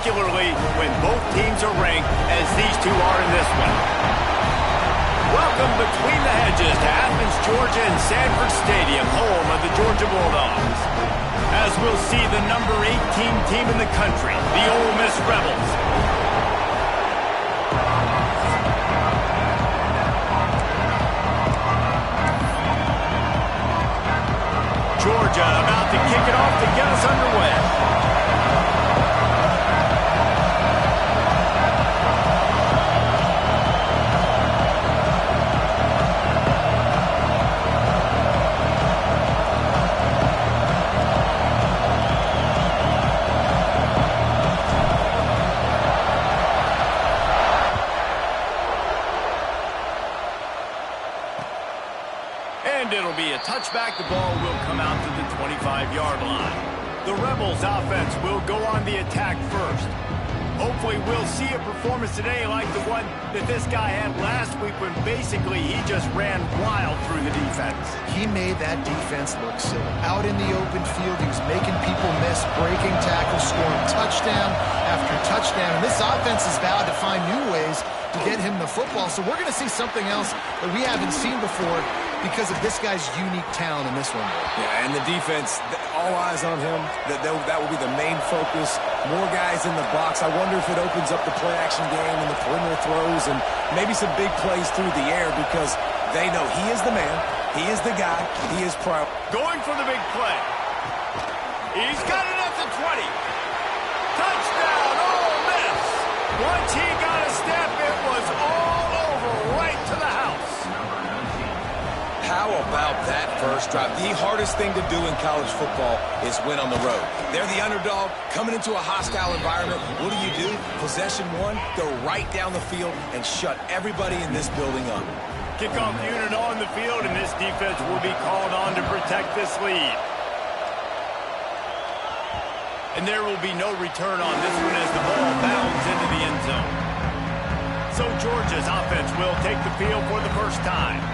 particularly when both teams are ranked as these two are in this one. Welcome between the hedges to Athens, Georgia and Sanford Stadium, home of the Georgia Bulldogs. As we'll see the number 18 team in the country, the Ole Miss Rebels. Georgia about to kick it off to get us underway. And it'll be a touchback. The ball will come out to the 25-yard line. The Rebels offense will go on the attack first. Hopefully we'll see a performance today like the one that this guy had last week when basically he just ran wild through the defense. He made that defense look silly. Out in the open field, he was making people miss, breaking tackles, scoring touchdown after touchdown. And this offense is vowed to find new ways to get him the football. So we're going to see something else that we haven't seen before because of this guy's unique talent in this one. Yeah, and the defense, all eyes on him. That will be the main focus. More guys in the box. I wonder if it opens up the play-action game and the perimeter throws and maybe some big plays through the air because they know he is the man, he is the guy, he is proud. Going for the big play. He's got it at the 20. Touchdown, Ole Miss. Once he got a step, it was all over right to the house. How about that first drive? The hardest thing to do in college football is win on the road. They're the underdog coming into a hostile environment. What do? Possession one, go right down the field and shut everybody in this building up. Kickoff unit on the field, and this defense will be called on to protect this lead. And there will be no return on this one as the ball bounds into the end zone. So Georgia's offense will take the field for the first time.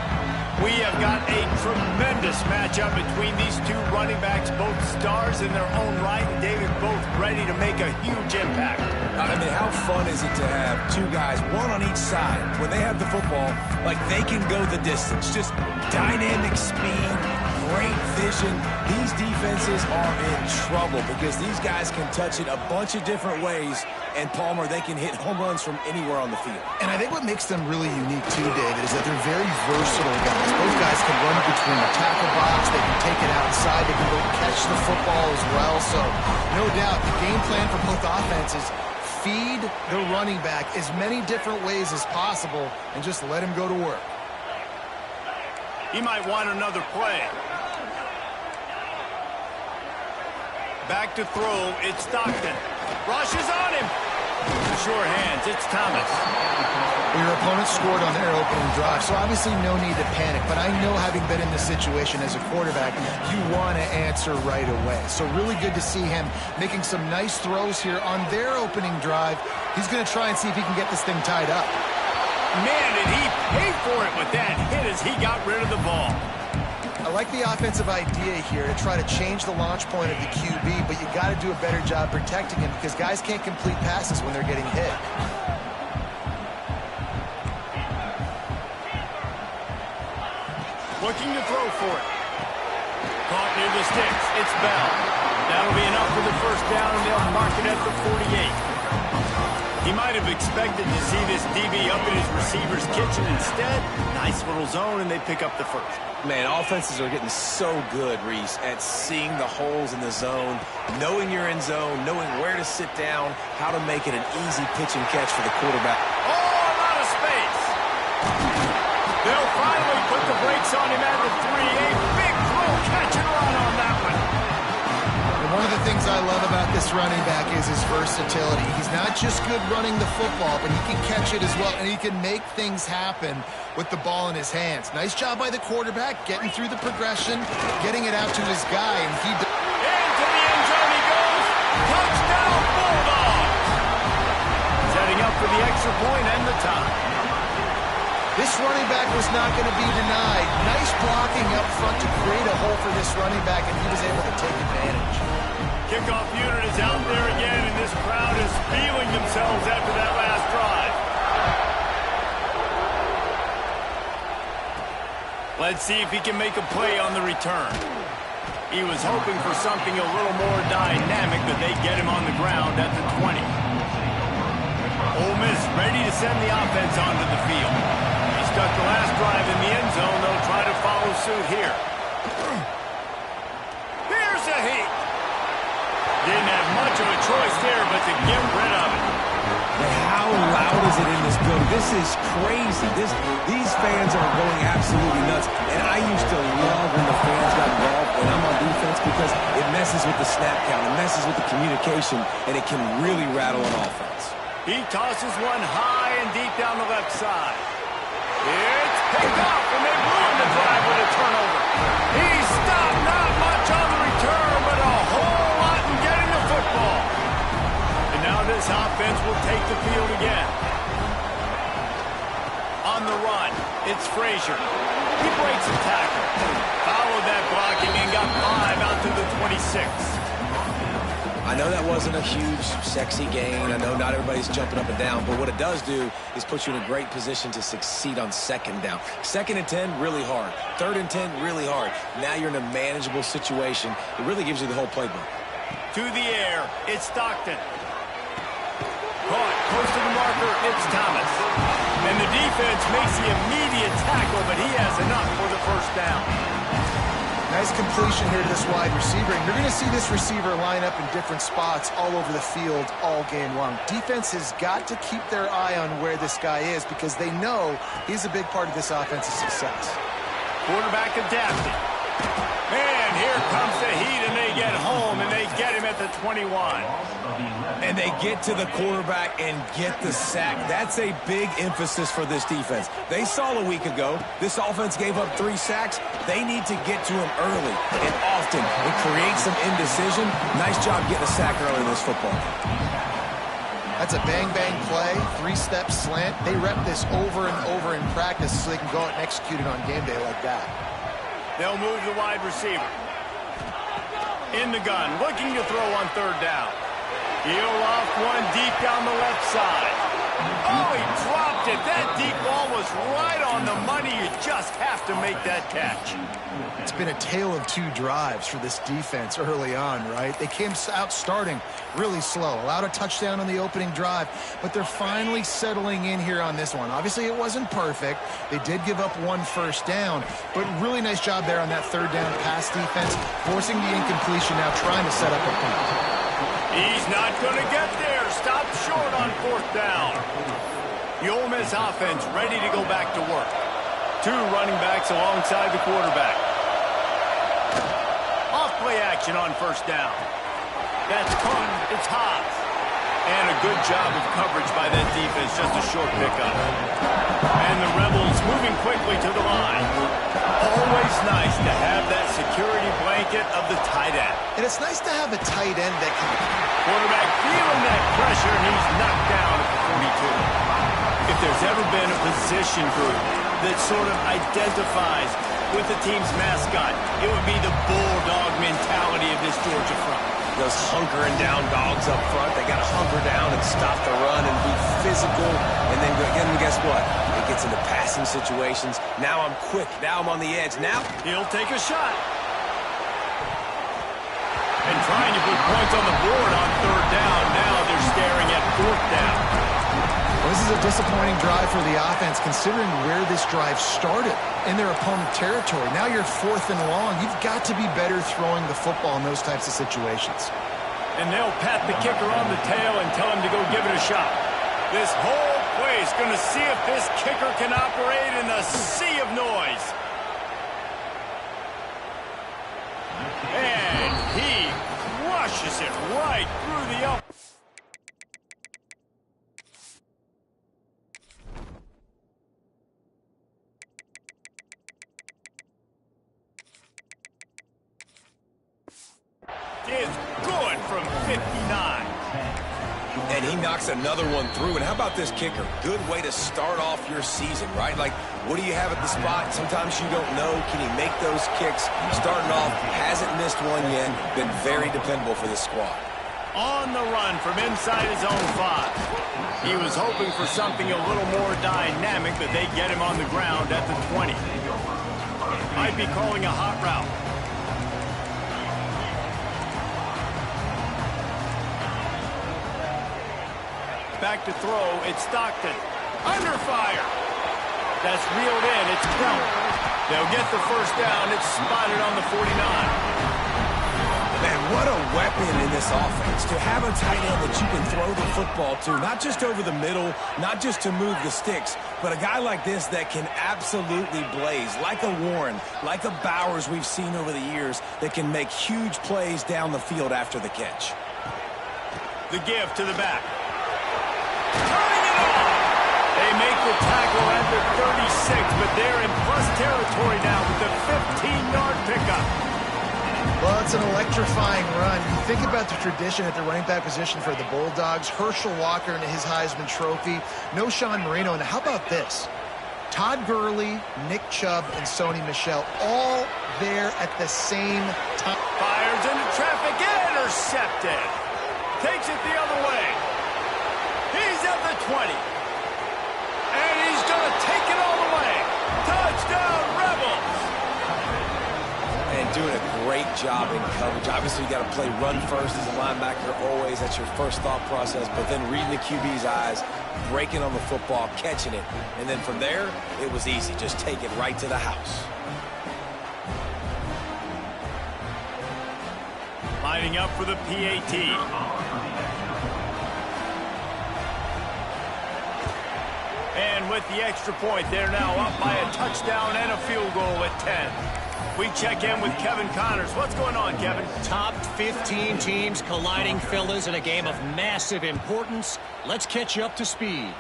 We have got a tremendous matchup between these two running backs, both stars in their own right, and David, both ready to make a huge impact. I mean, how fun is it to have two guys, one on each side, when they have the football, like they can go the distance. Just dynamic speed, great vision. These defenses are in trouble because these guys can touch it a bunch of different ways. And Palmer, they can hit home runs from anywhere on the field. And I think what makes them really unique too, David, is that they're very versatile guys. Both guys can run between the tackle box, they can take it outside, they can go catch the football as well. So, no doubt, the game plan for both offenses, feed the running back as many different ways as possible and just let him go to work. He might want another play. Back to throw, it's Stockton. Rushes on him. Sure hands, it's Thomas. Your opponent scored on their opening drive, so obviously no need to panic. But I know, having been in this situation as a quarterback, you want to answer right away. So really good to see him making some nice throws here on their opening drive. He's going to try and see if he can get this thing tied up. Man, did he pay for it with that hit as he got rid of the ball. I like the offensive idea here to try to change the launch point of the QB, but you got to do a better job protecting him because guys can't complete passes when they're getting hit. Looking to throw for it. Caught near the sticks. It's Bell. That'll be enough for the first down, and they'll mark it at the 48. He might have expected to see this DB up in his receiver's kitchen. Instead, nice little zone, and they pick up the first. Man, offenses are getting so good, Reese, at seeing the holes in the zone, knowing you're in zone, knowing where to sit down, how to make it an easy pitch and catch for the quarterback. Oh, a lot of space. They'll finally put the brakes on him at the 3. A big throw, catch and run on that one. And one of the things I love about this running back is his versatility. He's not just good running the football, but he can catch it as well, and he can make things happen with the ball in his hands. Nice job by the quarterback, getting through the progression, getting it out to his guy, and he... Into the end zone he goes. Touchdown, Bulldogs. Setting up for the extra point and the tie. This running back was not going to be denied. Nice blocking up front to create a hole for this running back, and he was able to take advantage. Kickoff unit is out there again, and this crowd is feeling Let's see if he can make a play on the return. He was hoping for something a little more dynamic, but they get him on the ground at the 20. Ole Miss ready to send the offense onto the field. He stuck the last drive in the end zone. They'll try to follow suit here. Here's a heat. Didn't have much of a choice there, but to get rid of it. And how loud is it in this building? This is crazy. These fans are going absolutely nuts. And I used to love when the fans got involved when I'm on defense because it messes with the snap count. It messes with the communication, and it can really rattle an offense. He tosses one high and deep down the left side. It's picked off, and they ruin the drive with a turnover. He stopped not much on the return, but a whole lot in getting the football. And now this offense will take the field again. On the run, it's Frazier. He breaks a tackle. Followed that blocking and got 5 out to the 26. I know that wasn't a huge, sexy gain. I know not everybody's jumping up and down, but what it does do is put you in a great position to succeed on second down. 2nd and 10, really hard. 3rd and 10, really hard. Now you're in a manageable situation. It really gives you the whole playbook. To the air, it's Stockton. Caught, close to the marker, it's Thomas. And the defense makes the immediate tackle, but he has enough for the first down. Nice completion here to this wide receiver. And you're going to see this receiver line up in different spots all over the field all game long. Defense has got to keep their eye on where this guy is because they know he's a big part of this offense's success. Quarterback adapted. And here comes the heat, and they get home, and they get him at the 21. And they get to the quarterback and get the sack. That's a big emphasis for this defense. They saw a week ago, this offense gave up 3 sacks. They need to get to him early and often and create some indecision. Nice job getting a sack early in this football. That's a bang-bang play, 3-step slant. They rep this over and over in practice so they can go out and execute it on game day like that. They'll move the wide receiver. In the gun, looking to throw on 3rd down. He'll off one deep down the left side. Oh, he dropped it. That deep ball was right on the money. You just have to make that catch. It's been a tale of 2 drives for this defense early on, right? They came out starting really slow, allowed a touchdown on the opening drive, but they're finally settling in here on this one. Obviously, it wasn't perfect. They did give up 1 first down, but really nice job there on that 3rd down pass defense, forcing the incompletion now, trying to set up a punt. He's not going to get there. Stop short on 4th down. The Ole Miss offense ready to go back to work. 2 running backs alongside the quarterback. Off play action on 1st down. That's caught. It's Hobbs. And a good job of coverage by that defense. Just a short pickup. And the Rebels moving quickly to the line. Always nice to have that security blanket of the tight end. And it's nice to have a tight end that can... Quarterback feeling that pressure, and he's knocked down at the 42. If there's ever been a position group that sort of identifies with the team's mascot, it would be the bulldog mentality of this Georgia front. Those hunkering down dogs up front, they got to hunker down and stop the run and be physical. And then guess what? It gets into passing situations. Now I'm quick. Now I'm on the edge. Now he'll take a shot. And trying to put points on the board on 3rd down. Now they're staring at 4th down. Well, this is a disappointing drive for the offense, considering where this drive started in their opponent territory. Now you're 4th and long. You've got to be better throwing the football in those types of situations. And they'll pat the kicker on the tail and tell him to go give it a shot. This whole play is going to see if this kicker can operate in the sea of noise. And he crushes it right through the up. Is good from 59. And he knocks another one through. And how about this kicker? Good way to start off your season, right? Like, what do you have at the spot? Sometimes you don't know. Can he make those kicks? Starting off, hasn't missed one yet. Been very dependable for this squad. On the run from inside his own 5. He was hoping for something a little more dynamic, but they get him on the ground at the 20. Might be calling a hot route. Back to throw. It's Stockton. Under fire. That's reeled in. It's Crump. They'll get the first down. It's spotted on the 49. Man, what a weapon in this offense. To have a tight end that you can throw the football to, not just over the middle, not just to move the sticks, but a guy like this that can absolutely blaze, like a Warren, like a Bowers we've seen over the years, that can make huge plays down the field after the catch. The give to the back. Turning it on. They make the tackle at the 36, but they're in plus territory now with the 15-yard pickup. Well, it's an electrifying run. You think about the tradition at the running back position for the Bulldogs. Herschel Walker and his Heisman Trophy. No Sean Marino. And how about this? Todd Gurley, Nick Chubb, and Sony Michel all there at the same time. Fires into traffic. Intercepted. Takes it the other way. He's at the 20. And he's going to take it all the way. Touchdown, Rebels. And doing a great job in coverage. Obviously, you got to play run first as a linebacker always. That's your first thought process. But then reading the QB's eyes, breaking on the football, catching it. And then from there, it was easy. Just take it right to the house. Lining up for the PAT. And with the extra point, they're now up by a touchdown and a field goal at 10. We check in with Kevin Connors. What's going on, Kevin? Top 15 teams colliding, fellas, in a game of massive importance. Let's catch you up to speed.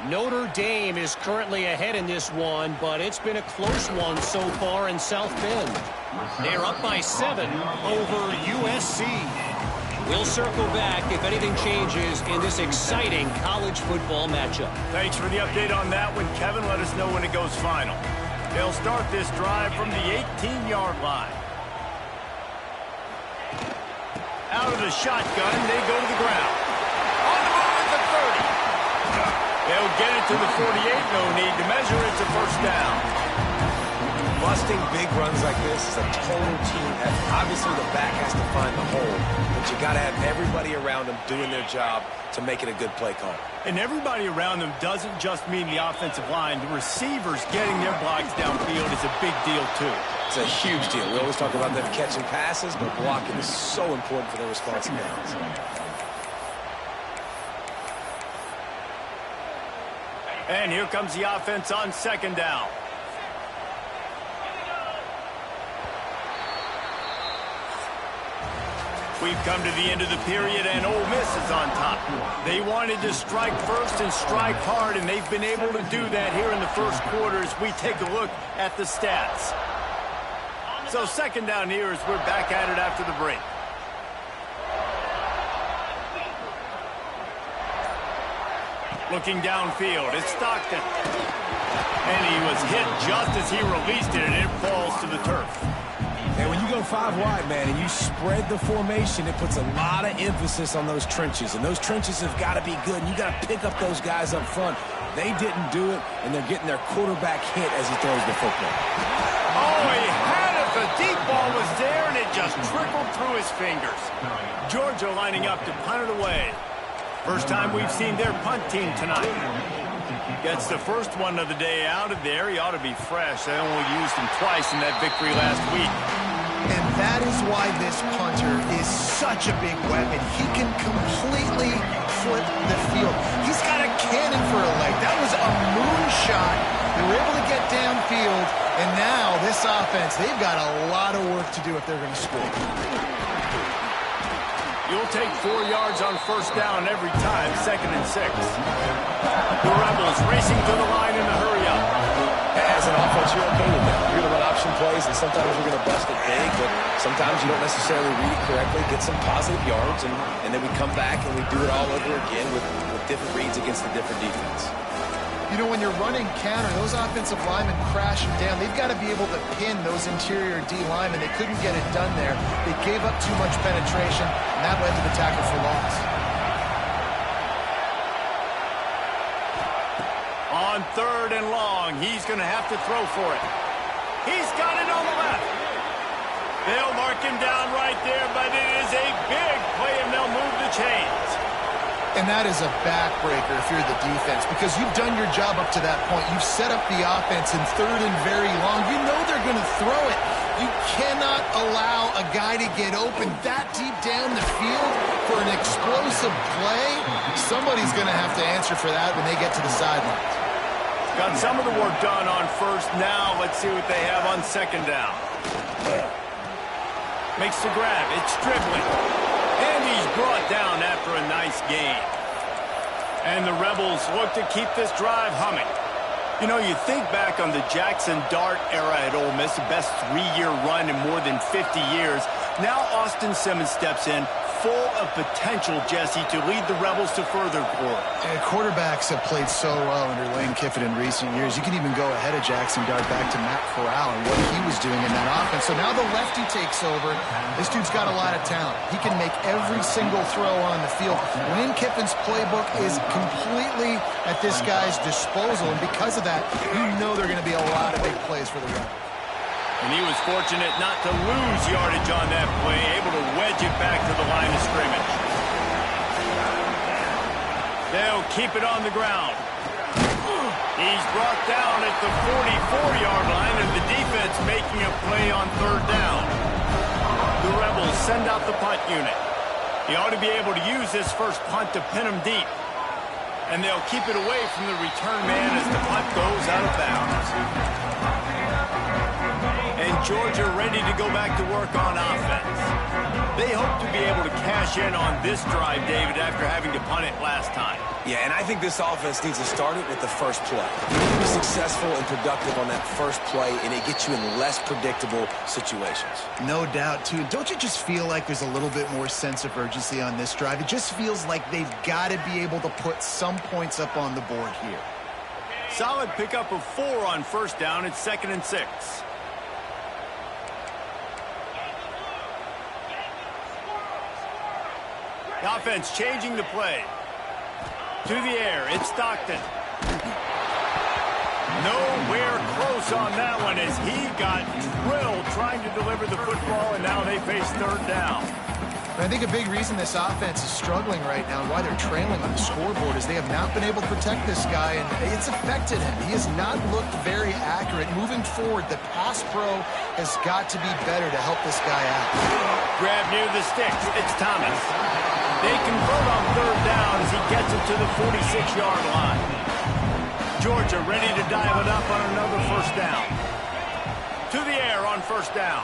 Notre Dame is currently ahead in this one, but it's been a close one so far in South Bend. They're up by 7 over USC. We'll circle back if anything changes in this exciting college football matchup. Thanks for the update on that one, Kevin. Let us know when it goes final. They'll start this drive from the 18-yard line. Out of the shotgun, they go to the ground. On the move at the 30. They'll get it to the 48. No need to measure. It's a first down. Busting big runs like this is a total team effort. Obviously, the back has to find the hole, but you got to have everybody around them doing their job to make it a good play call. And everybody around them doesn't just mean the offensive line. The receivers getting their blocks downfield is a big deal, too. It's a huge deal. We always talk about them catching passes, but blocking is so important for their responsibilities. And here comes the offense on second down. We've come to the end of the period, and Ole Miss is on top. They wanted to strike first and strike hard, and they've been able to do that here in the first quarter as we take a look at the stats. So second down here as we're back at it after the break. Looking downfield, it's Stockton. And he was hit just as he released it, and it falls to the turf. And when you go 5 wide, man, and you spread the formation, it puts a lot of emphasis on those trenches. And those trenches have got to be good. And you got to pick up those guys up front. They didn't do it, and they're getting their quarterback hit as he throws the football. Oh, he had it. The deep ball was there, and it just trickled through his fingers. Georgia lining up to punt it away. First time we've seen their punt team tonight. Gets the first one of the day out of there. He ought to be fresh. They only used him twice in that victory last week. And that is why this punter is such a big weapon. He can completely flip the field. He's got a cannon for a leg. That was a moonshot. They were able to get downfield, and now this offense, they've got a lot of work to do if they're going to score. You'll take 4 yards on first down every time, 2nd and 6. The Rebels racing to the line in a hurry-up. As an offense, you're okay with that. You're going to run option plays, and sometimes you're going to bust it big, but sometimes you don't necessarily read it correctly, get some positive yards, and then we come back and we do it all over again with different reads against a different defense. You know, when you're running counter, those offensive linemen crash them down. They've got to be able to pin those interior D linemen. They couldn't get it done there. They gave up too much penetration, and that led to the tackle for loss. On 3rd and long, he's going to have to throw for it. He's got it on the left. They'll mark him down right there, but it is a big play, and they'll move the chains. And that is a backbreaker if you're the defense, because you've done your job up to that point. You've set up the offense in 3rd and very long. You know they're going to throw it. You cannot allow a guy to get open that deep down the field for an explosive play. Somebody's going to have to answer for that when they get to the sidelines. Got some of the work done on first. Now let's see what they have on 2nd down. Makes the grab. It's dribbling. And he's brought down after a nice gain. And the Rebels look to keep this drive humming. You know, you think back on the Jackson Dart era at Ole Miss, the best 3-year run in more than 50 years. Now Austin Simmons steps in, full of potential, Jesse, to lead the Rebels to further glory. Quarterbacks have played so well under Lane Kiffin in recent years. You can even go ahead of Jackson Dart back to Matt Corral and what he was doing in that offense. So now the lefty takes over. This dude's got a lot of talent. He can make every single throw on the field. Lane Kiffin's playbook is completely at this guy's disposal, and because of that, you know there are going to be a lot of big plays for the Rebels. And he was fortunate not to lose yardage on that play, able to wedge it back to the line of scrimmage. They'll keep it on the ground. He's brought down at the 44-yard line, and the defense making a play on 3rd down. The Rebels send out the punt unit. He ought to be able to use this first punt to pin him deep. And they'll keep it away from the return man as the punt goes out of bounds. And Georgia ready to go back to work on offense. They hope to be able to cash in on this drive, David, after having to punt it last time. Yeah, and I think this offense needs to start it with the first play. You need to be successful and productive on that first play, and it gets you in less predictable situations. No doubt, too. Don't you just feel like there's a little bit more sense of urgency on this drive? It just feels like they've got to be able to put some points up on the board here. Solid pickup of 4 on 1st down. It's 2nd and 6. The offense changing the play. To the air, it's Stockton. Nowhere close on that one as he got drilled trying to deliver the football, and now they face 3rd down. I think a big reason this offense is struggling right now and why they're trailing on the scoreboard is they have not been able to protect this guy, and it's affected him. He has not looked very accurate. Moving forward, the pass pro has got to be better to help this guy out. Grab near the sticks. It's Thomas. They convert on 3rd down as he gets it to the 46-yard line. Georgia ready to dial it up on another 1st down. To the air on 1st down.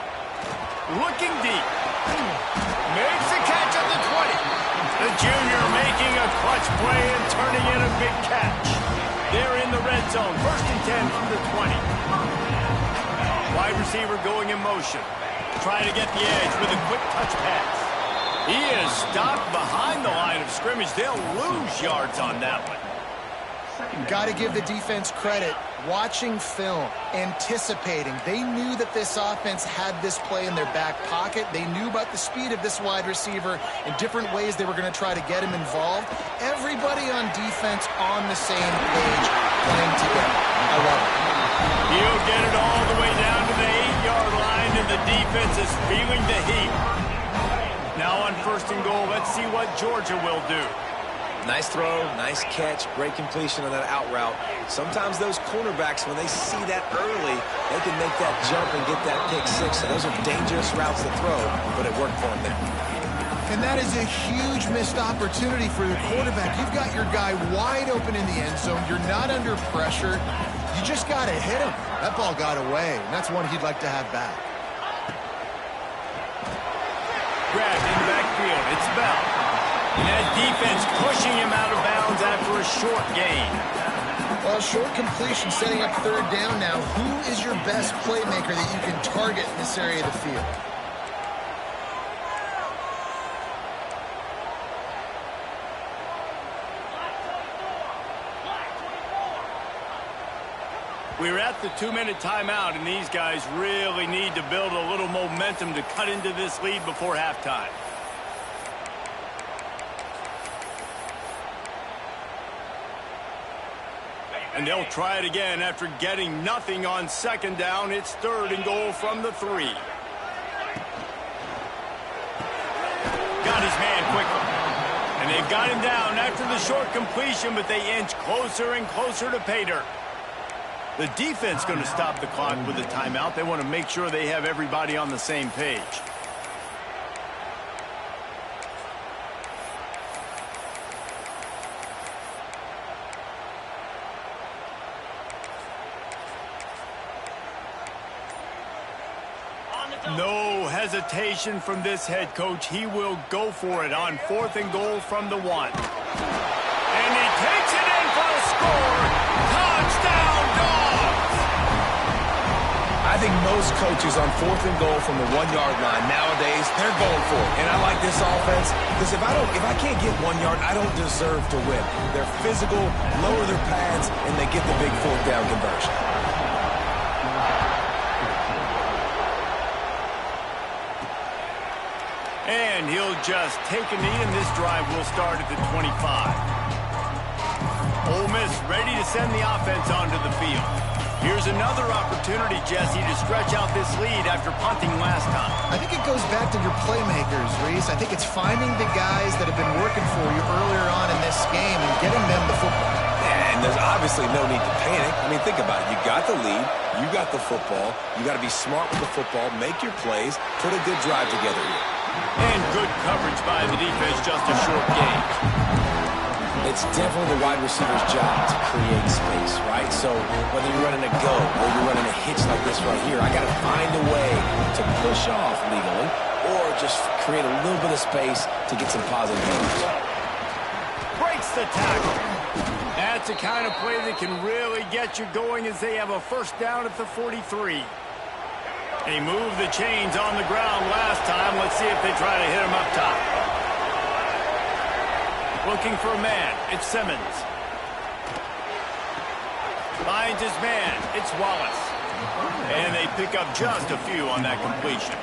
Looking deep. Makes the catch at the 20. The junior making a clutch play and turning in a big catch. They're in the red zone. 1st and 10 from the 20. Wide receiver going in motion. Trying to get the edge with a quick touch pass. He is stopped behind the line of scrimmage. They'll lose yards on that one. Got to give the defense credit. Watching film, anticipating. They knew that this offense had this play in their back pocket. They knew about the speed of this wide receiver and different ways they were going to try to get him involved. Everybody on defense on the same page, playing together. I love it. He'll get it all the way down to the 8-yard line, and the defense is feeling the heat. Now on 1st and goal, let's see what Georgia will do. Nice throw, nice catch, great completion on that out route. Sometimes those cornerbacks, when they see that early, they can make that jump and get that pick 6. So those are dangerous routes to throw, but it worked for them there. And that is a huge missed opportunity for the quarterback. You've got your guy wide open in the end zone. You're not under pressure. You just got to hit him. That ball got away, and that's one he'd like to have back. Grabbed in the backfield. It's Bell. And that defense pushing him out of bounds after a short gain. Well, short completion setting up 3rd down now. Who is your best playmaker that you can target in this area of the field? We're at the 2-minute timeout, and these guys really need to build a little momentum to cut into this lead before halftime. And they'll try it again after getting nothing on second down. It's 3rd and goal from the 3. Got his man quickly. And they've got him down after the short completion, but they inch closer and closer to pay dirt. The defense going to stop the clock with a timeout. They want to make sure they have everybody on the same page. No hesitation from this head coach. He will go for it on 4th and goal from the 1. And he takes it in for a score. Touchdown, Dogs! I think most coaches on 4th and goal from the 1-yard line nowadays, they're going for it. And I like this offense because if I can't get 1 yard, I don't deserve to win. They're physical, lower their pads, and they get the big 4th down conversion. And he'll just take a knee, and this drive will start at the 25. Ole Miss ready to send the offense onto the field. Here's another opportunity, Jesse, to stretch out this lead after punting last time. I think it goes back to your playmakers, Reese. I think it's finding the guys that have been working for you earlier on in this game and getting them the football. Yeah, and there's obviously no need to panic. I mean, think about it. You got the lead. You got the football. You got to be smart with the football, make your plays, put a good drive together here. And good coverage by the defense, just a short gain. It's definitely the wide receiver's job to create space, right? So whether you're running a go or you're running a hitch like this right here, I got to find a way to push off legally or just create a little bit of space to get some positive numbers. Breaks the tackle. That's the kind of play that can really get you going as they have a 1st down at the 43. He moved the chains on the ground last time. Let's see if they try to hit him up top. Looking for a man. It's Simmons. Finds his man. It's Wallace. And they pick up just a few on that completion.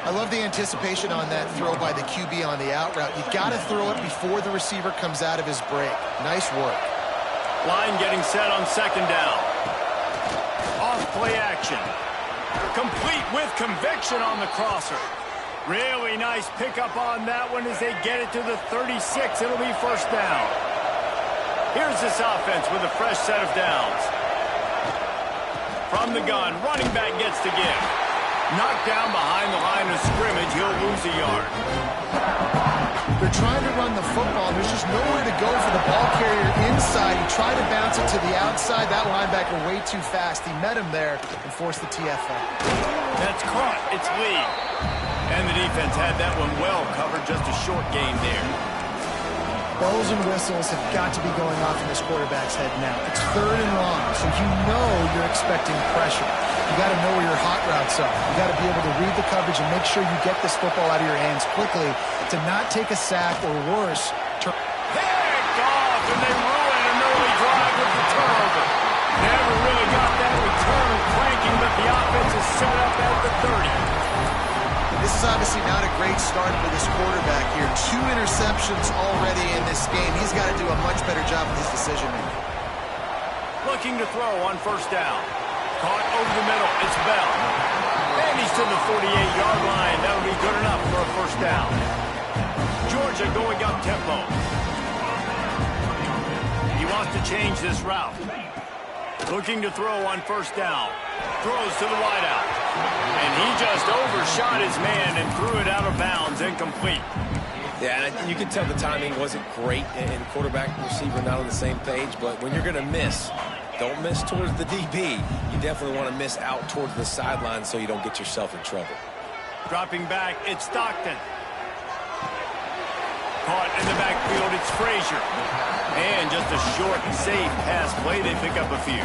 I love the anticipation on that throw by the QB on the out route. You got to throw it before the receiver comes out of his break. Nice work. Line getting set on 2nd down. Off play action. Complete with conviction on the crosser. Really nice pickup on that one as they get it to the 36. It'll be 1st down. Here's this offense with a fresh set of downs. From the gun, running back gets to give. Knocked down behind the line of scrimmage. He'll lose a yard. They're trying to run the football, and there's just nowhere to go for the ball carrier inside. He tried to bounce it to the outside. That linebacker way too fast. He met him there and forced the TFL. That's caught. It's Lee. And the defense had that one well covered. Just a short gain there. Bells and whistles have got to be going off in this quarterback's head now. It's 3rd and long, so you know you're expecting pressure. You got to know where your hot routes are. You got to be able to read the coverage and make sure you get this football out of your hands quickly to not take a sack or worse. Picked off, and they ruin an early drive with the turnover. Never really got that return cranking, but the offense is set up at the 30. This is obviously not a great start for this quarterback here. 2 interceptions already in this game. He's got to do a much better job with his decision-making. Looking to throw on 1st down. Caught over the middle. It's Bell. And he's to the 48-yard line. That'll be good enough for a 1st down. Georgia going up tempo. He wants to change this route. Looking to throw on 1st down. Throws to the wideout. And he just overshot his man and threw it out of bounds, incomplete. Yeah, and you can tell the timing wasn't great, and quarterback and receiver not on the same page, but when you're going to miss, don't miss towards the DB. You definitely want to miss out towards the sideline so you don't get yourself in trouble. Dropping back, it's Stockton. Caught in the backfield, it's Frazier. And just a short, safe pass play. They pick up a few.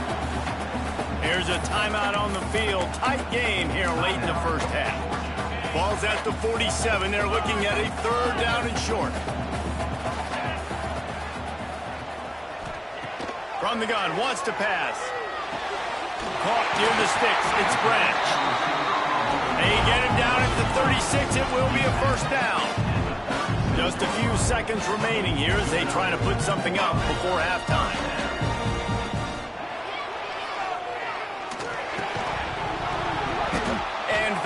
Here's a timeout on the field. Tight game here late in the 1st half. Ball's at the 47. They're looking at a 3rd down and short. From the gun, wants to pass. Caught near the sticks. It's Branch. They get him down at the 36. It will be a 1st down. Just a few seconds remaining here as they try to put something up before halftime.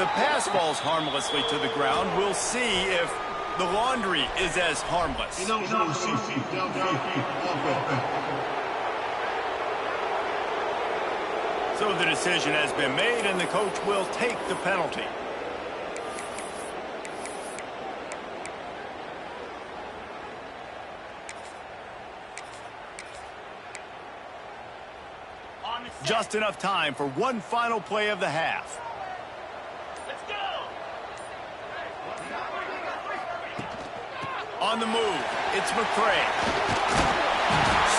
the pass falls harmlessly to the ground, we'll see if the laundry is as harmless. So the decision has been made, and the coach will take the penalty. Just enough time for one final play of the half. Let's go! On the move, it's McCray.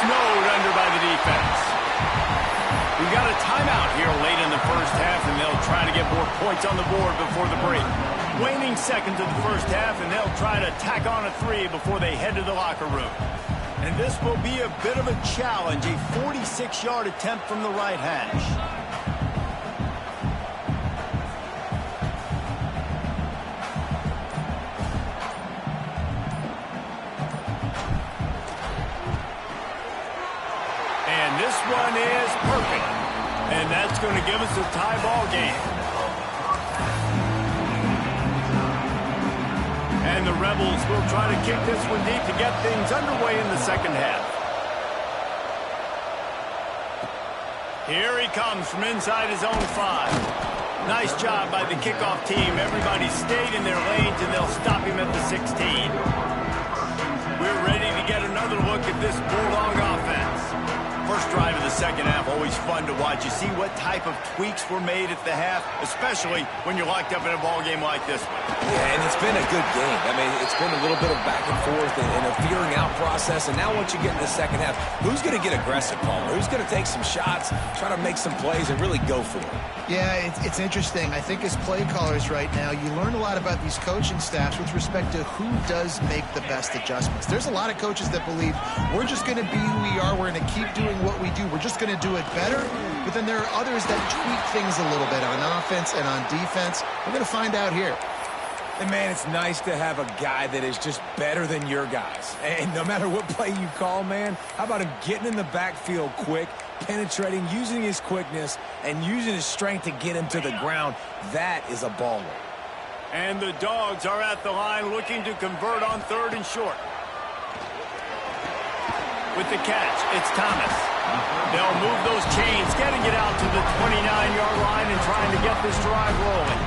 Snowed under by the defense. We got a timeout here late in the first half, and they'll try to get more points on the board before the break. Waning seconds of the first half, and they'll try to tack on a 3 before they head to the locker room. And this will be a bit of a challenge, a 46-yard attempt from the right hash. And this one is perfect. And that's going to give us a tie ball game. And the Rebels will try to kick this one deep to get things underway in the second half. Here he comes from inside his own 5. Nice job by the kickoff team. Everybody stayed in their lanes, and they'll stop him at the 16. We're ready to get another look at this Bulldog offense. First drive of the second half, always fun to watch. You see what type of tweaks were made at the half, especially when you're locked up in a ball game like this one. Yeah, and it's been a good game. I mean, it's been a little bit of back and forth and a figuring out process. And now once you get in the second half, who's going to get aggressive, Palmer? Who's going to take some shots, try to make some plays, and really go for it? Yeah, it's interesting. I think as play callers right now, you learn a lot about these coaching staffs with respect to who does make the best adjustments. There's a lot of coaches that believe we're just going to be who we are. We're going to keep doing what we do. We're just going to do it better. But then there are others that tweak things a little bit on offense and on defense. We're going to find out here. And, man, it's nice to have a guy that is just better than your guys. And no matter what play you call, man, how about him getting in the backfield quick, penetrating, using his quickness, and using his strength to get him to the ground? That is a baller. And the Dogs are at the line looking to convert on 3rd and short. With the catch, it's Thomas. They'll move those chains, getting it out to the 29-yard line and trying to get this drive rolling.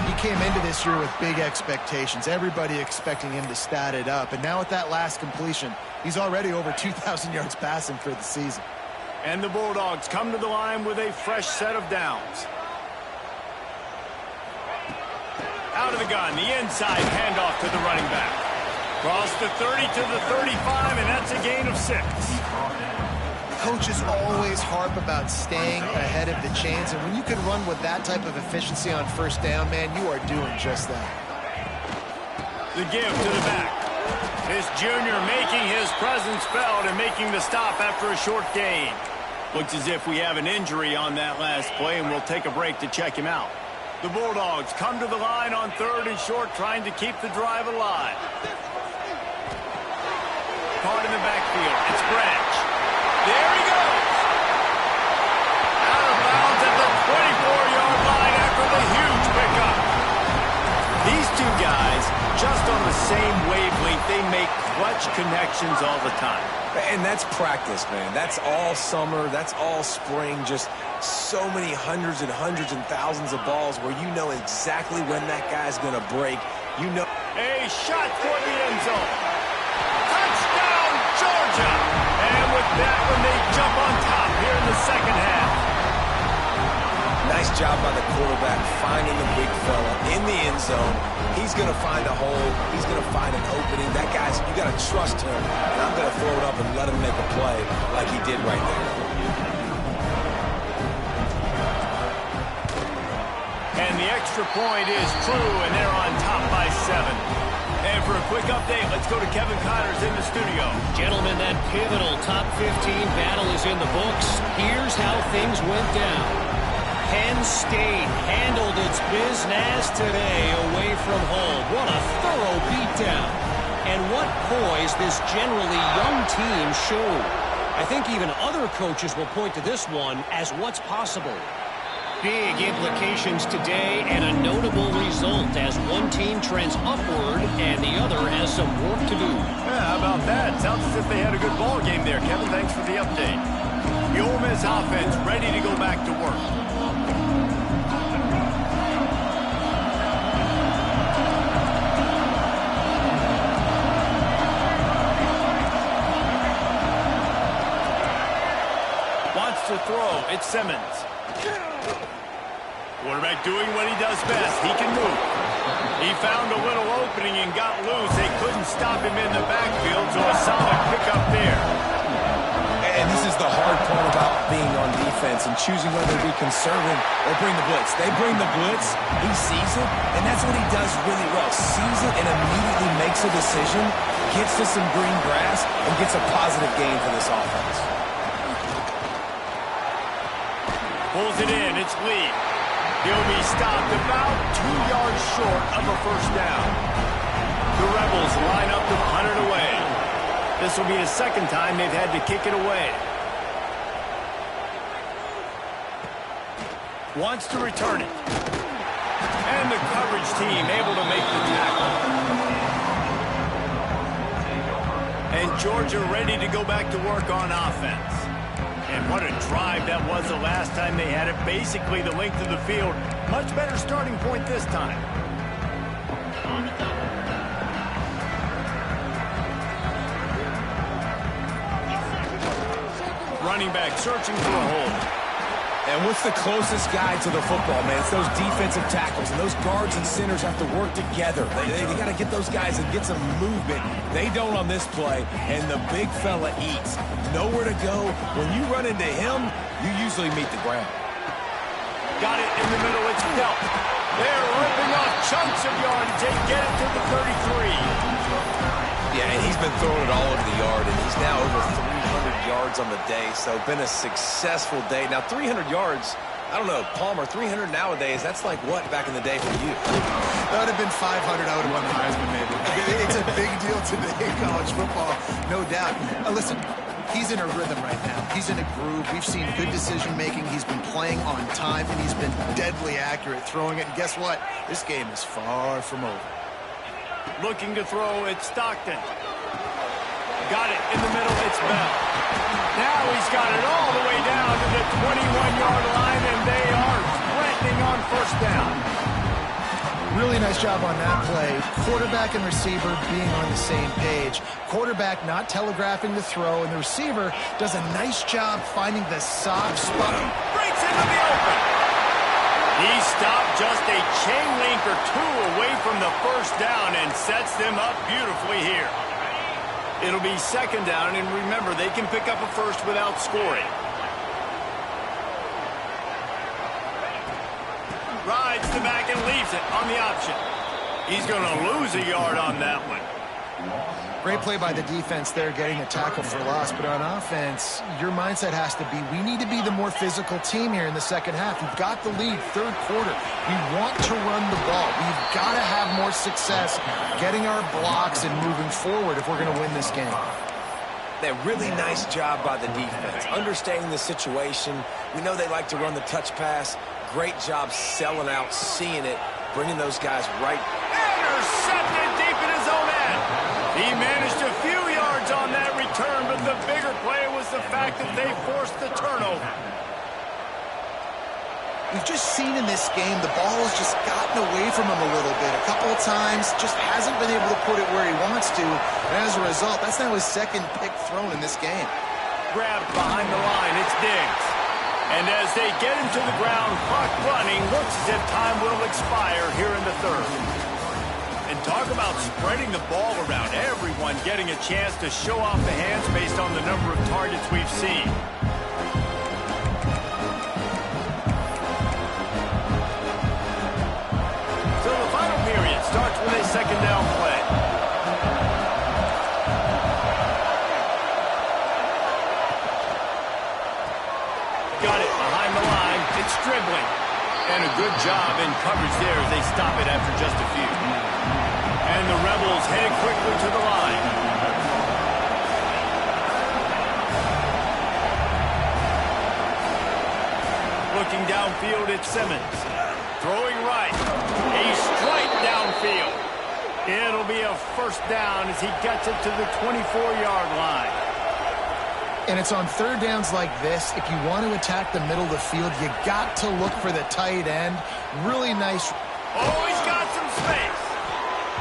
He came into this year with big expectations. Everybody expecting him to stat it up. And now with that last completion, he's already over 2,000 yards passing for the season. And the Bulldogs come to the line with a fresh set of downs. Out of the gun, the inside handoff to the running back. Cross the 30 to the 35, and that's a gain of 6. Coaches always harp about staying ahead of the chains, and when you can run with that type of efficiency on first down, man, you are doing just that. The give to the back. This junior making his presence felt and making the stop after a short gain. Looks as if we have an injury on that last play, and we'll take a break to check him out. The Bulldogs come to the line on 3rd and short, trying to keep the drive alive. Caught in the backfield. It's Branch. There he goes. Out of bounds at the 24-yard line after the huge pickup. These two guys, just on the same wavelength, they make clutch connections all the time. And that's practice, man. That's all summer. That's all spring. Just so many hundreds and hundreds and thousands of balls where you know exactly when that guy's going to break. You know. A shot for the end zone. Touchdown, Georgia. And with that one, they jump on top here in the second half. Nice job by the quarterback finding the big fella in the end zone. He's going to find a hole. He's going to find an opening. That guy's, you got to trust him. And I'm going to throw it up and let him make a play like he did right there. And the extra point is true, and they're on top by 7. And for a quick update, let's go to Kevin Connors in the studio. Gentlemen, that pivotal top 15 battle is in the books. Here's how things went down. Penn State handled its business today away from home. What a thorough beatdown. And what poise this generally young team showed. I think even other coaches will point to this one as what's possible. Big implications today and a notable result as one team trends upward and the other has some work to do. Yeah, how about that? Sounds as if they had a good ball game there, Kevin. Thanks for the update. The Ole Miss offense ready to go back to work. Wants to throw. It's Simmons. Quarterback doing what he does best. He can move. He found a little opening and got loose. They couldn't stop him in the backfield, so a solid pickup there. And this is the hard part about being on defense and choosing whether to be conservative or bring the blitz. They bring the blitz, he sees it, and that's what he does really well. Sees it and immediately makes a decision, gets to some green grass, and gets a positive gain for this offense. Pulls it in. It's Lee. He'll be stopped about 2 yards short of a first down. The Rebels line up to punt it away. This will be the second time they've had to kick it away. Wants to return it. And the coverage team able to make the tackle. And Georgia ready to go back to work on offense. And what a drive that was the last time they had it. Basically the length of the field. Much better starting point this time. Running back searching for a hole. And what's the closest guy to the football, man? It's those defensive tackles, and those guards and centers have to work together. They got to get those guys and get some movement. They don't on this play, and the big fella eats. Nowhere to go. When you run into him, you usually meet the ground. Got it in the middle. It's Delp. They're ripping off chunks of yardage. They get it to the 33. Yeah, and he's been throwing it all over the yard, and he's now over 300 yards on the day, so been a successful day. Now, 300 yards, I don't know, Palmer, 300 nowadays, that's like what back in the day for you? That would have been 500. I would have won the Heisman, maybe. It's a big deal today in college football, no doubt. Listen, he's in a rhythm right now. He's in a groove. We've seen good decision-making. He's been playing on time, and he's been deadly accurate throwing it. And guess what? This game is far from over. Looking to throw, it's Stockton. Got it in the middle, it's Bell. Now he's got it all the way down to the 21-yard line, and they are threatening on first down. Really nice job on that play. Quarterback and receiver being on the same page. Quarterback not telegraphing the throw, and the receiver does a nice job finding the soft spot. Breaks into the open. He stopped just a chain link or two away from the first down and sets them up beautifully here. It'll be second down, and remember, they can pick up a first without scoring. Rides the back and leaves it on the option. He's going to lose a yard on that one. Great play by the defense there, getting a tackle for loss. But on offense, your mindset has to be, we need to be the more physical team here in the second half. We've got the lead, third quarter. We want to run the ball. We've got to have more success getting our blocks and moving forward if we're going to win this game. That really nice job by the defense, understanding the situation. We know they like to run the touch pass. Great job selling out, seeing it, bringing those guys right. Intercepted deep in his own end. He managed a few yards on that return, but the bigger play was the fact that they forced the turnover. We've just seen in this game the ball has just gotten away from him a little bit. A couple of times, just hasn't been able to put it where he wants to. And as a result, that's now his second pick thrown in this game. Grabbed behind the line, it's Diggs. And as they get him to the ground, clock running, looks as if time will expire here in the third. And talk about spreading the ball around. Everyone getting a chance to show off the hands based on the number of targets we've seen. So the final period starts with a second down play. Got it behind the line. It's dribbling. And a good job in coverage there as they stop it after just a few. And the Rebels head quickly to the line. Looking downfield at Simmons. Throwing right. A strike downfield. It'll be a first down as he gets it to the 24-yard line. And it's on third downs like this. If you want to attack the middle of the field, you got to look for the tight end. Really nice. Oh, he's got some space.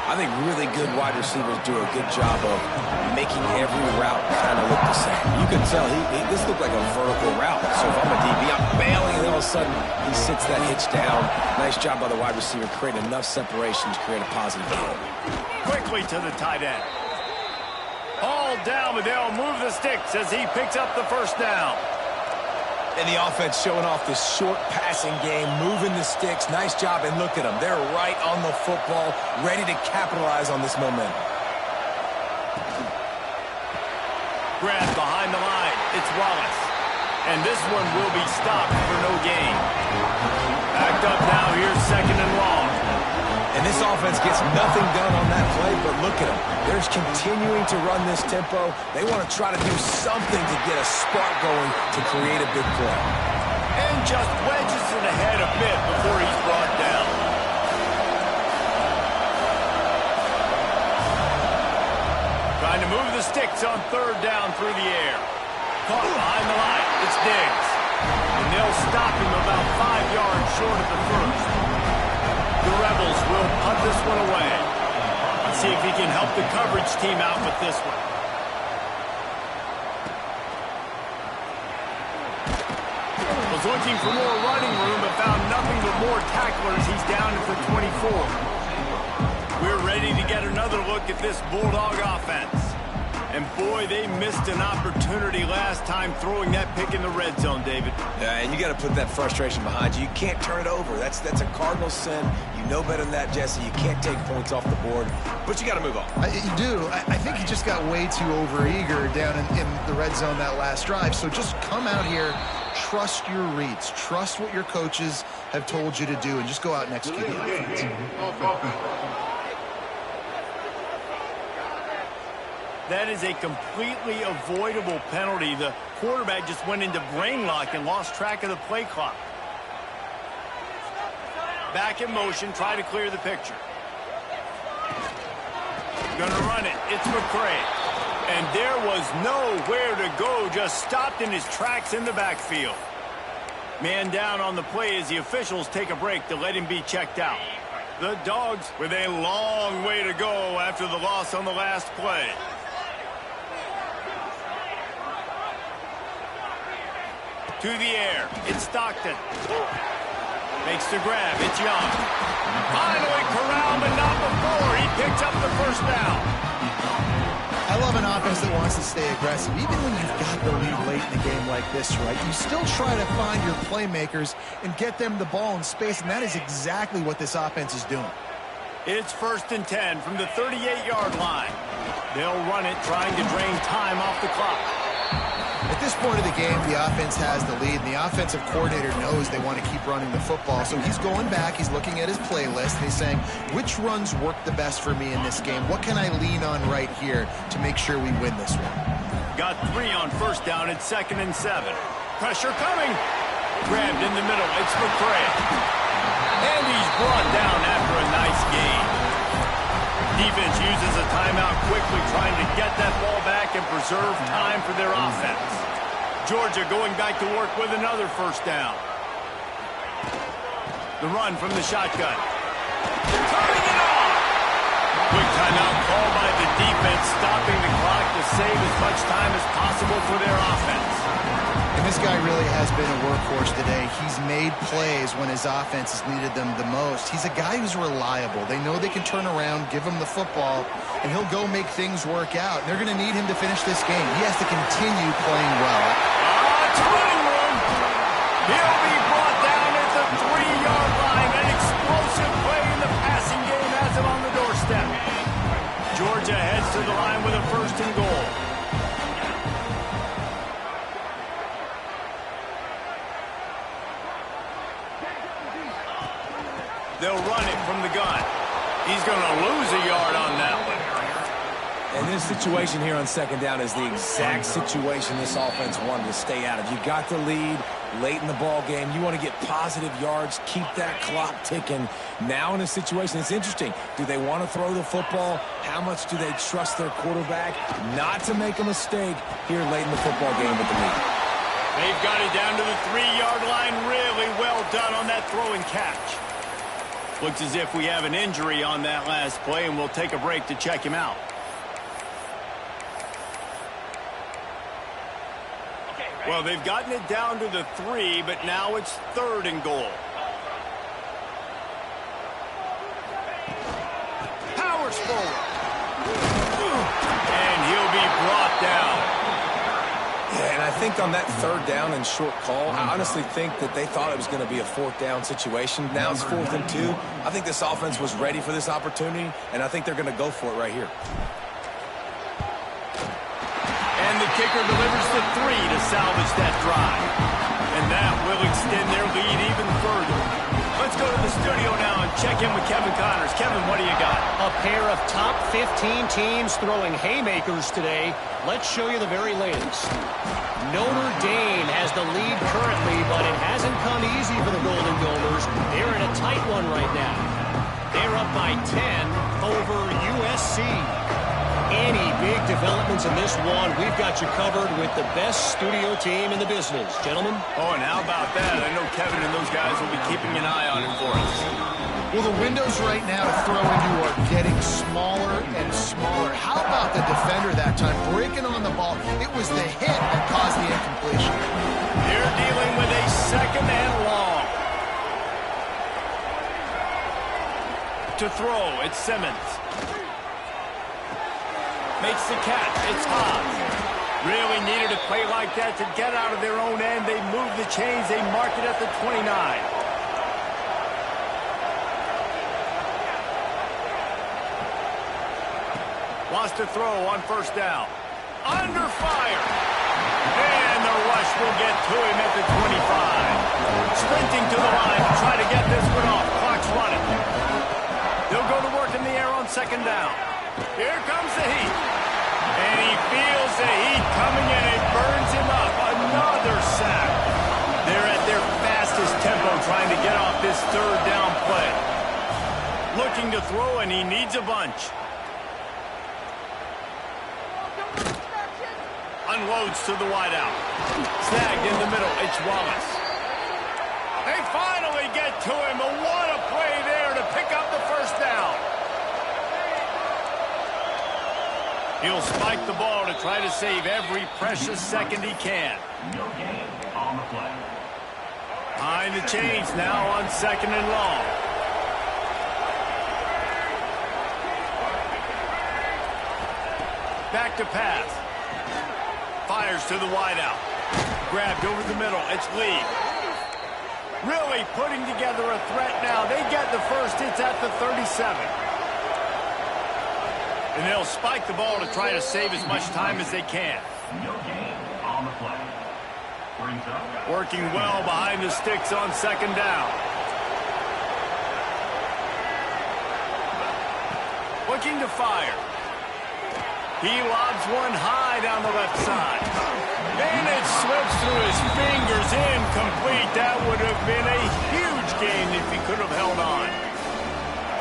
I think really good wide receivers do a good job of making every route kind of look the same. You can tell this looked like a vertical route. So if I'm a DB, I'm bailing, and all of a sudden he sits that hitch down. Nice job by the wide receiver, creating enough separation to create a positive game. Quickly to the tight end. All down, but they'll move the sticks as he picks up the first down. And the offense showing off this short passing game, moving the sticks. Nice job, and look at them. They're right on the football, ready to capitalize on this momentum. Grab behind the line. It's Wallace. And this one will be stopped for no gain. Backed up now. Here's second and long. And this offense gets nothing done on that play, but look at them. They're continuing to run this tempo. They want to try to do something to get a spark going to create a big play. And just wedges it ahead a bit before he's brought down. Trying to move the sticks on third down through the air. Caught behind the line. It's Diggs. And they'll stop him about 5 yards short of the first. The Rebels will punt this one away. Let's see if he can help the coverage team out with this one. Was looking for more running room, but found nothing but more tacklers. He's down at the 24. We're ready to get another look at this Bulldog offense. And boy, they missed an opportunity last time throwing that pick in the red zone, David. Yeah, and you got to put that frustration behind you. You can't turn it over. That's a cardinal sin. You know better than that, Jesse. You can't take points off the board, but you got to move on. You do. I think he just got way too overeager down in the red zone that last drive. So just come out here, trust your reads, trust what your coaches have told you to do, and just go out and execute the offense. That is a completely avoidable penalty. The quarterback just went into brain lock and lost track of the play clock. Back in motion, try to clear the picture. Gonna run it. It's McCray. And there was nowhere to go, just stopped in his tracks in the backfield. Man down on the play as the officials take a break to let him be checked out. The Dogs with a long way to go after the loss on the last play. To the air. It's Stockton. Makes the grab. It's Young. Finally corralled, but not before. He picks up the first down. I love an offense that wants to stay aggressive. Even when you've got the lead late in a game like this, right, you still try to find your playmakers and get them the ball in space, and that is exactly what this offense is doing. It's 1st and 10 from the 38-yard line. They'll run it, trying to drain time off the clock. At this point of the game, the offense has the lead, and the offensive coordinator knows they want to keep running the football. So he's going back, he's looking at his playlist, and he's saying, which runs work the best for me in this game? What can I lean on right here to make sure we win this one? Got 3 on first down at 2nd and 7. Pressure coming. Grabbed in the middle. It's McCray. And he's brought down after a nice gain. Defense uses a timeout quickly, trying to get that ball back and preserve time for their offense. Georgia going back to work with another first down. The run from the shotgun. Turning it on! Quick timeout called by the defense, stopping the clock to save as much time as possible for their offense. And this guy really has been a workhorse today. He's made plays when his offense has needed them the most. He's a guy who's reliable. They know they can turn around, give him the football, and he'll go make things work out. They're going to need him to finish this game. He has to continue playing well. It's running room. He'll be brought down at the 3-yard line. An explosive play in the passing game has him on the doorstep. Georgia heads to the line with a 1st and goal. They'll run it from the gun. He's going to lose a yard on that one. And this situation here on second down is the exact situation this offense wanted to stay out of. You got the lead late in the ball game. You want to get positive yards, keep that clock ticking. Now in a situation, it's interesting. Do they want to throw the football? How much do they trust their quarterback not to make a mistake here late in the football game with the lead? They've got it down to the 3-yard line. Really well done on that throw and catch. Looks as if we have an injury on that last play, and we'll take a break to check him out. Well, they've gotten it down to the 3, but now it's 3rd and goal. Powers forward. And he'll be brought down. Yeah, and I think on that 3rd down and short call, I honestly think that they thought it was going to be a 4th down situation. Now it's 4th and 2. I think this offense was ready for this opportunity, and I think they're going to go for it right here. And the kicker delivers the 3 to salvage that drive. And that will extend their lead even further. Let's go to the studio now and check in with Kevin Connors. Kevin, what do you got? A pair of top 15 teams throwing haymakers today. Let's show you the very latest. Notre Dame has the lead currently, but it hasn't come easy for the Golden Gophers. They're in a tight one right now. They're up by 10 over USC. Any big developments in this one, we've got you covered with the best studio team in the business. Gentlemen? Oh, and how about that? I know Kevin and those guys will be keeping an eye on it for us. Well, the windows right now to throw into are getting smaller and smaller. How about the defender that time breaking on the ball? It was the hit that caused the incompletion. They're dealing with a 2nd and long. To throw, it's Simmons. Makes the catch. It's Hobbs. Really needed a play like that to get out of their own end. They move the chains. They mark it at the 29. Wants to throw on 1st down. Under fire. And the rush will get to him at the 25. Sprinting to the line to try to get this one off. Clock's running. They'll go to work in the air on 2nd down. Here comes the heat. And he feels the heat coming and it burns him up. Another sack. They're at their fastest tempo trying to get off this 3rd down play. Looking to throw, and he needs a bunch. Unloads to the wideout. Snagged in the middle. It's Wallace. They finally get to him. What a play there to pick up the 1st down. He'll spike the ball to try to save every precious second he can. No gain on the play. Behind the chains now on 2nd and long. Back to pass. Fires to the wideout. Grabbed over the middle. It's Lee. Really putting together a threat now. They get the 1st. It's at the 37. And they'll spike the ball to try to save as much time as they can. No gain on the play. Brings up. Working well behind the sticks on 2nd down. Looking to fire. He lobs one high down the left side. And it slips through his fingers. Incomplete. That would have been a huge gain if he could have held on.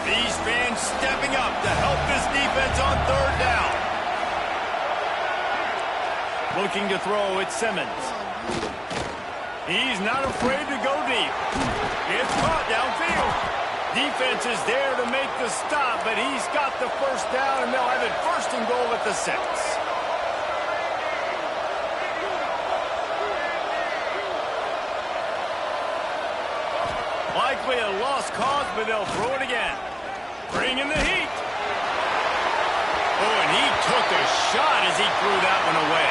These fans stepping up to help this defense on 3rd down. Looking to throw, it's Simmons. He's not afraid to go deep. It's caught downfield. Defense is there to make the stop, but he's got the 1st down, and they'll have it 1st and goal at the 6. Likely a lost cause, but they'll throw it again. Bring in the heat. Oh, and he took a shot as he threw that one away.